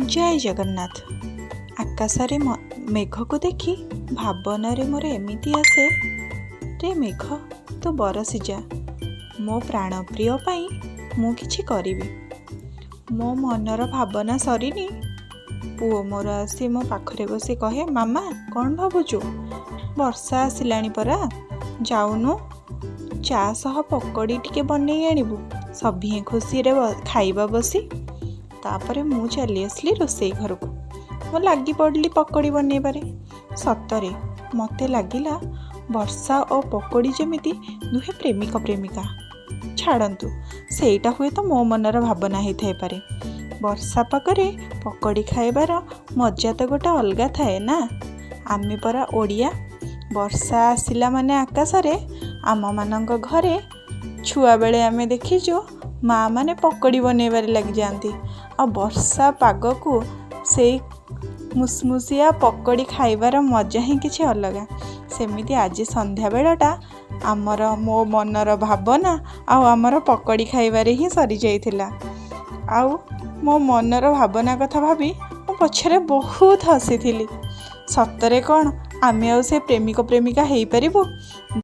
जय जगन्नाथ। आकाशरे मेघ को देखी भावनारे मोर एमिति आसे, रे मेघ तू बरसी जा, मो प्राण प्रिय पाई मु किछि करिबि। मो मनर भावना सरीनी, पुओ मोर आसी मो पाखरे बसी कहे, मामा कौन भावुचु, वर्षा आसिलाणी परा, जाउनु चा सह पकड़ी टिके बनै आनिबु, सभिए खुशी रे खाइबा बसी। तापरे मु चली आसली रोसई घर को, मो लगी पड़ली पकड़ी बनैबारे। सतरे मते लागिला वर्षा और पकड़ी जमिति दुहे प्रेमिक प्रेमिका। छाड़ंतु सेटा हुए तो मो मनर भावना ही थाई पारे। वर्षा पाकरे पकड़ी खाइबार मजा तो गोटे अलगा थाए ना। आमे परा ओडिया, वर्षा आसिला माने आकाशरे आम मानक घरे छुआ बेले आमे देखीचु माँ माने पकड़ी बनैबारे लगी जाती। और वर्षा पाग को से मुसमुसिया पकड़ी खाइबार मजा ही किछि अलगा। सेमिति आज संध्या बेलाटा आमर मो मनर भावना आमर पकड़ी खाइबारे ही सरी जाइथिला। आउ मो मनर भावना कथा भाबी मो पछरे बहुत हसी थिली। सतरे कौन आमे से प्रेमिक प्रेमिका हेई परिबो।